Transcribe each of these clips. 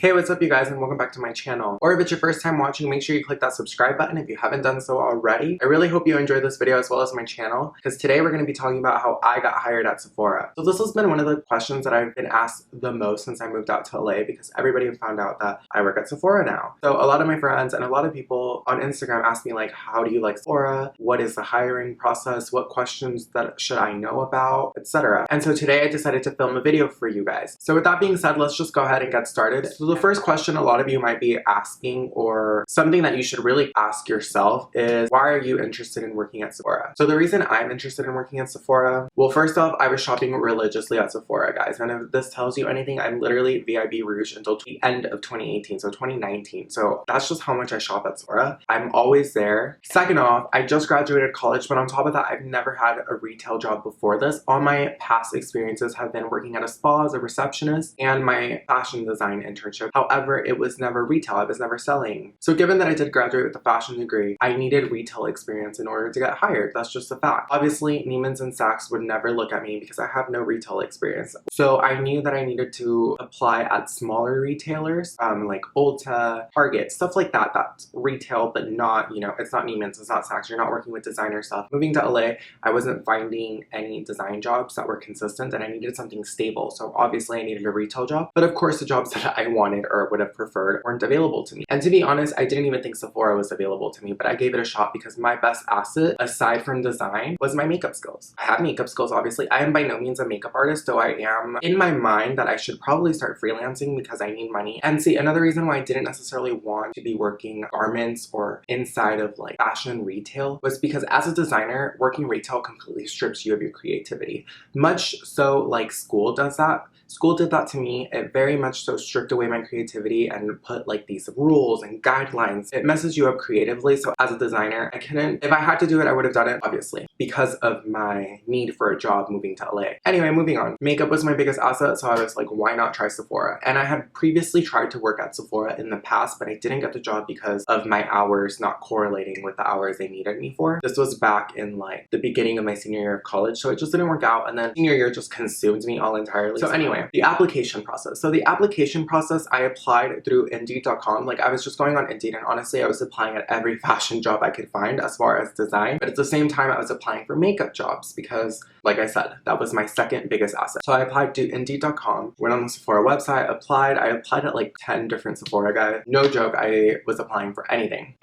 Hey, what's up you guys, and welcome back to my channel. Or if it's your first time watching, make sure you click that subscribe button if you haven't done so already. I really hope you enjoyed this video as well as my channel, because today we're going to be talking about how I got hired at Sephora. So this has been one of the questions that I've been asked the most since I moved out to LA, because everybody found out that I work at Sephora now. So a lot of my friends and a lot of people on Instagram ask me like, how do you like Sephora? What is the hiring process? What questions that should I know about, etc. And so today I decided to film a video for you guys. So with that being said, let's just go ahead and get started. So the first question a lot of you might be asking, or something that you should really ask yourself, is why are you interested in working at Sephora? So the reason I'm interested in working at Sephora, well, first off, I was shopping religiously at Sephora, guys, and if this tells you anything, I'm literally VIB Rouge until the end of 2018, so 2019. So that's just how much I shop at Sephora. I'm always there. Second off, I just graduated college, but on top of that, I've never had a retail job before this. All my past experiences have been working at a spa as a receptionist and my fashion design internship. However, it was never retail. I was never selling. So given that I did graduate with a fashion degree, I needed retail experience in order to get hired. That's just a fact. Obviously, Neiman's and Saks would never look at me because I have no retail experience. So I knew that I needed to apply at smaller retailers, like Ulta, Target, stuff like that. That's retail, but not, you know, it's not Neiman's, it's not Saks. You're not working with designer stuff. Moving to LA, I wasn't finding any design jobs that were consistent, and I needed something stable. So obviously I needed a retail job, but of course the jobs that I wanted or would have preferred weren't available to me. And to be honest, I didn't even think Sephora was available to me, but I gave it a shot because my best asset, aside from design, was my makeup skills. I have makeup skills, obviously. I am by no means a makeup artist, though I am in my mind that I should probably start freelancing because I need money. And see, another reason why I didn't necessarily want to be working garments or inside of like fashion retail was because as a designer, working retail completely strips you of your creativity. Much so like school does that. School did that to me. It very much so stripped away my creativity and put like these rules and guidelines. It messes you up creatively. So as a designer, I couldn't, if I had to do it, I would have done it, obviously, because of my need for a job moving to LA. Anyway, moving on. Makeup was my biggest asset, so I was like, why not try Sephora? And I had previously tried to work at Sephora in the past, but I didn't get the job because of my hours not correlating with the hours they needed me for. This was back in like the beginning of my senior year of college, so it just didn't work out, and then senior year just consumed me all entirely. So anyway, the application process. So the application process, I applied through Indeed.com. Like I was just going on Indeed, and honestly, I was applying at every fashion job I could find as far as design, but at the same time, I was applying for makeup jobs because, like I said, that was my second biggest asset. So I applied to Indeed.com, went on the Sephora website, applied. I applied at like 10 different Sephora guys. No joke, I was applying for anything.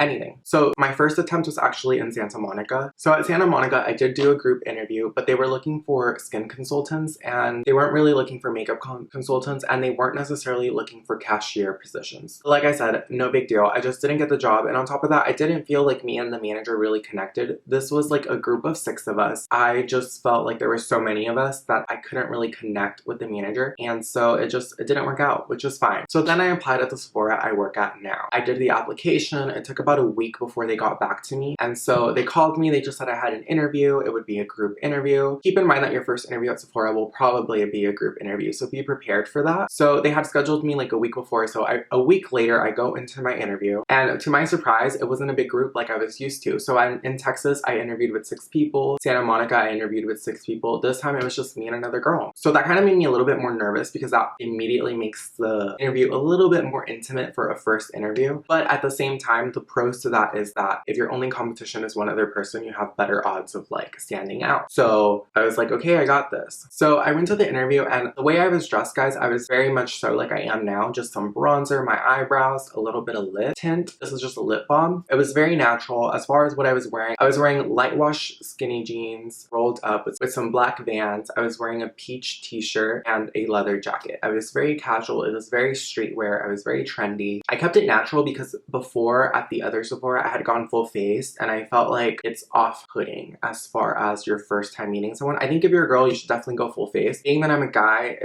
So my first attempt was actually in Santa Monica. So at Santa Monica, I did do a group interview, but they were looking for skin consultants, and they weren't really looking for makeup consultants, and they weren't necessarily looking for cashier positions. Like I said, no big deal. I just didn't get the job, and on top of that, I didn't feel like me and the manager really connected. This was like a group of 6 of us. I just felt like there were so many of us that I couldn't really connect with the manager, and so it didn't work out, which is fine. So then I applied at the Sephora I work at now. I did the application. It took about a week before they got back to me, and so they called me. They just said I had an interview. It would be a group interview. Keep in mind that your first interview at Sephora will probably be a group interview, so be prepared for that. So they had scheduled me like a week before, so a week later I go into my interview, and to my surprise, it wasn't a big group like I was used to. So in Texas, I interviewed with 6 people. Santa Monica, I interviewed with 6 people. This time it was just me and another girl. So that kind of made me a little bit more nervous because that immediately makes the interview a little bit more intimate for a first interview. But at the same time, the pros to that is that if your only competition is one other person, you have better odds of like standing out. So I was like, okay, I got this. So I went to the interview, and the way I was dressed, guys, I was very much so like I am now, just some bronzer, my eyebrows, a little bit of lip tint. This is just a lip balm. It was very natural. As far as what I was wearing light wash skinny jeans rolled up with some black Vans. I was wearing a peach t-shirt and a leather jacket. I was very casual. It was very streetwear. I was very trendy. I kept it natural because before at the other Sephora, I had gone full face, and I felt like it's off-putting as far as your first time meeting someone. I think if you're a girl, you should definitely go full face. Being that I'm a guy,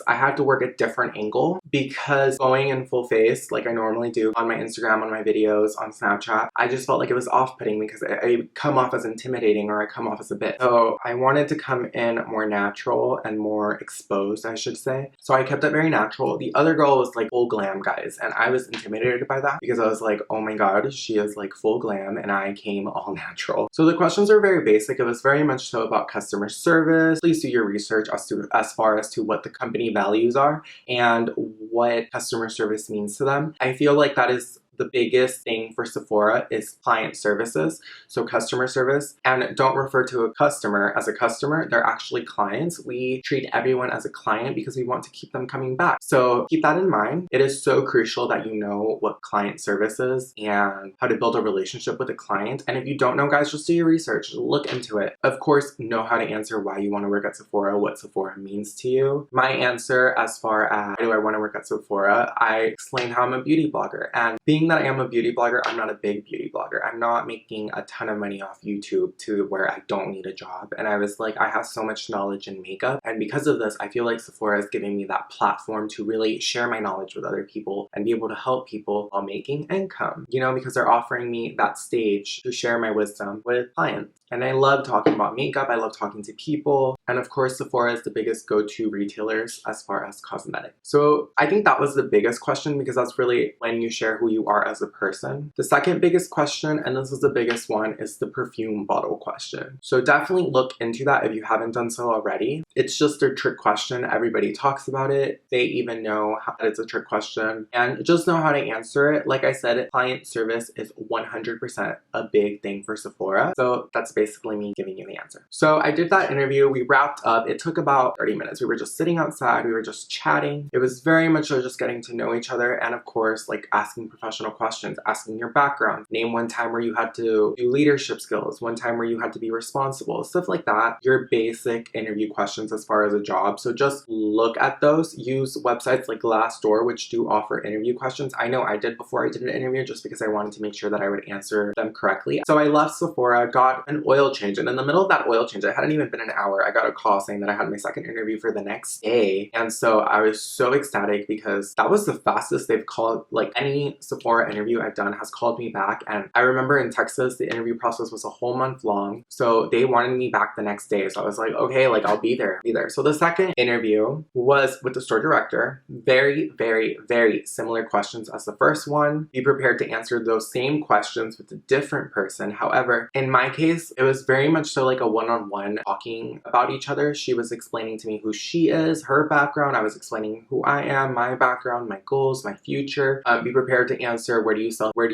I had to work a different angle because going in full face like I normally do on my Instagram, on my videos, on Snapchat, I just felt like it was off-putting because I come off as intimidating or I come off as a bitch. So I wanted wanted to come in more natural and more exposed, I should say. So I kept it very natural. The other girl was like full glam, guys, and I was intimidated by that because I was like, oh my god, she is like full glam and I came all natural. So the questions are very basic. It was very much so about customer service. Please do your research as far as to what the company values are and what customer service means to them. I feel like that is the biggest thing for Sephora is client services, so customer service. And don't refer to a customer as a customer, they're actually clients. We treat everyone as a client because we want to keep them coming back. So keep that in mind. It is so crucial that you know what client service is and how to build a relationship with a client. And if you don't know, guys, just do your research, look into it. Of course, know how to answer why you want to work at Sephora, what Sephora means to you. My answer as far as why do I want to work at Sephora, I explained how I'm a beauty blogger, and being that I am a beauty blogger, I'm not a big beauty blogger. I'm not making a ton of money off YouTube to where I don't need a job. And I was like, I have so much knowledge in makeup. And because of this, I feel like Sephora is giving me that platform to really share my knowledge with other people and be able to help people while making income, you know, because they're offering me that stage to share my wisdom with clients. And I love talking about makeup. I love talking to people. And of course, Sephora is the biggest go-to retailers as far as cosmetics. So I think that was the biggest question because that's really when you share who you are as a person. The second biggest question, and this is the biggest one, is the perfume bottle question. So definitely look into that if you haven't done so already. It's just a trick question. Everybody talks about it. They even know that it's a trick question and just know how to answer it. Like I said, client service is 100% a big thing for Sephora. So that's basically me giving you the answer. So I did that interview. We wrapped up. It took about 30 minutes. We were just sitting outside. We were just chatting. It was very much just getting to know each other and of course like asking professional questions, asking your background. Name one time where you had to do leadership skills, one time where you had to be responsible, stuff like that. Your basic interview questions as far as a job. So just look at those. Use websites like Glassdoor, which do offer interview questions. I know I did before I did an interview just because I wanted to make sure that I would answer them correctly. So I left Sephora, got an oil change, and in the middle of that oil change, it hadn't even been an hour, I got a call saying that I had my second interview for the next day. And so I was so ecstatic because that was the fastest they've called, like any Sephora interview I've done has called me back. And I remember in Texas, the interview process was a whole month long. So they wanted me back the next day. So I was like, okay, like I'll be there. So the second interview was with the store director. Very, very, very similar questions as the first one. Be prepared to answer those same questions with a different person. However, in my case, it was very much so like a one-on-one talking about each other. She was explaining to me who she is, her background. I was explaining who I am, my background, my goals, my future. Be prepared to answer where do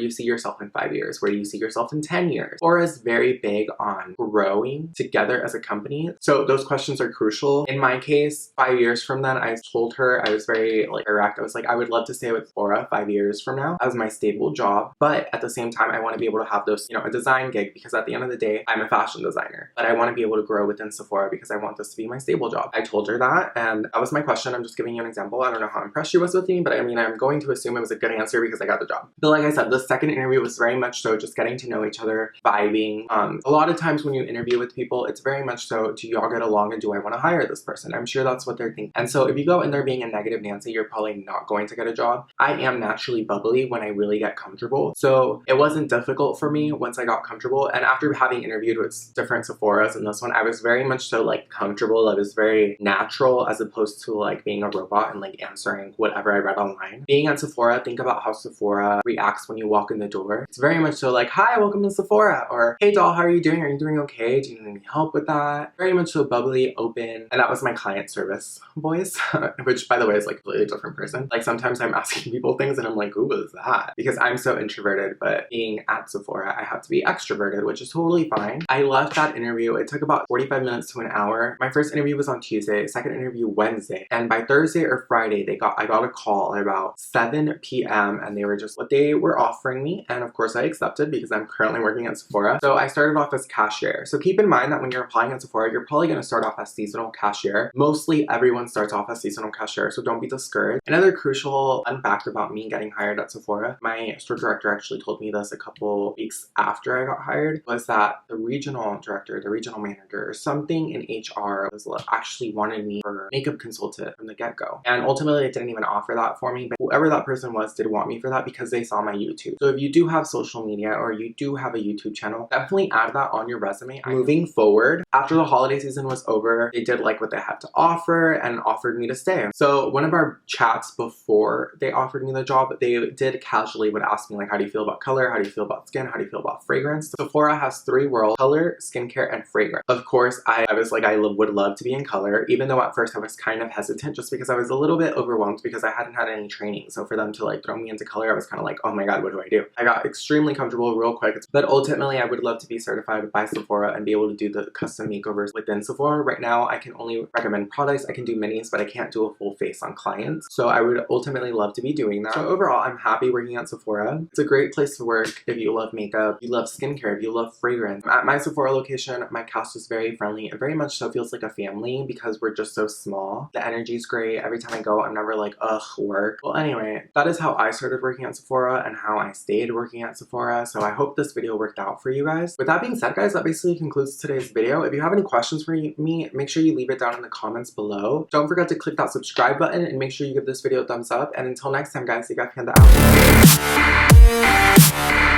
you see yourself in 5 years? Where do you see yourself in 10 years? Or is very big on growing together as a company. So those questions are crucial. In my case, 5 years from then, I told her, I was very like direct. I was like, I would love to stay with Sephora 5 years from now as my stable job. But at the same time, I want to be able to have those, you know, a design gig because at the end of the day, I'm a fashion designer. But I want to be able to grow within Sephora because I want this to be my stable job. I told her that and that was my question. I'm just giving you an example. I don't know how impressed she was with me, but I mean, I'm going to assume it was a good answer because I got the job. But like I said, the second interview was very much so just getting to know each other, vibing. A lot of times when you interview with people, it's very much so, do y'all get along and do I want to hire this person? I'm sure that's what they're thinking. And so if you go in there being a negative Nancy, you're probably not going to get a job. I am naturally bubbly when I really get comfortable. So it wasn't difficult for me once I got comfortable. And after having interviewed with different Sephoras in this one, I was very much so like comfortable. I was very natural as opposed to like being a robot and like answering whatever I read online. Being at Sephora, think about how Sephora reacts when you walk in the door. It's very much so like, hi, welcome to Sephora, or hey doll, how are you doing? Are you doing okay? Do you need any help with that? Very much so bubbly, open. And that was my client service voice, which by the way is like a completely different person. Like sometimes I'm asking people things and I'm like, who was that? Because I'm so introverted, but being at Sephora, I have to be extroverted, which is totally fine. I left that interview. It took about 45 minutes to an hour. My first interview was on Tuesday, second interview Wednesday. And by Thursday or Friday, I got a call at about 7 p.m. and they were just what they were offering me. And of course I accepted because I'm currently working at Sephora. So I started off as cashier. So keep in mind that when you're applying at Sephora, you're probably going to start off as seasonal cashier. Mostly everyone starts off as seasonal cashier, so don't be discouraged. Another crucial fun fact about me getting hired at Sephora, my store director actually told me this a couple weeks after I got hired, was that the regional director, the regional manager, or something in HR was actually wanted me for makeup consultant from the get-go. And ultimately, they didn't even offer that for me, but whoever that person was did want me for that because they saw my YouTube. So if you do have social media or you do have a YouTube channel, definitely add that on your resume. Moving forward, after the holiday season was over, they did like what they had to offer and offered me to stay. So one of our chats before they offered me the job, they did casually would ask me like, how do you feel about color? How do you feel about skin? How do you feel about fragrance? Sephora has 3 worlds: color, skincare, and fragrance. Of course, I was like, I would love to be in color, even though at first I was kind of hesitant just because I was a little bit overwhelmed because I hadn't had any training. So for them to like throw me into color, I was kind of like, oh my god, what do I do? I got extremely comfortable real quick, but ultimately I would love to be certified by Sephora and be able to do the custom makeovers within Sephora. Right now, I can only recommend products. I can do minis, but I can't do a full face on clients. So I would ultimately love to be doing that. So overall, I'm happy working at Sephora. It's a great place to work if you love makeup, you love skincare, if you love fragrance. At my Sephora location, my cast is very friendly. It very much so feels like a family because we're just so small. The energy is great. Every time I go, I'm never like, ugh, work. Well, anyway, that is how I started working at Sephora and how I stayed working at Sephora. So I hope this video worked out for you guys. With that being said, guys, that basically concludes today's video. If you have any questions for me, make sure you leave it down in the comments below. Don't forget to click that subscribe button and make sure you give this video a thumbs up. And until next time, guys, DGAFpanda out.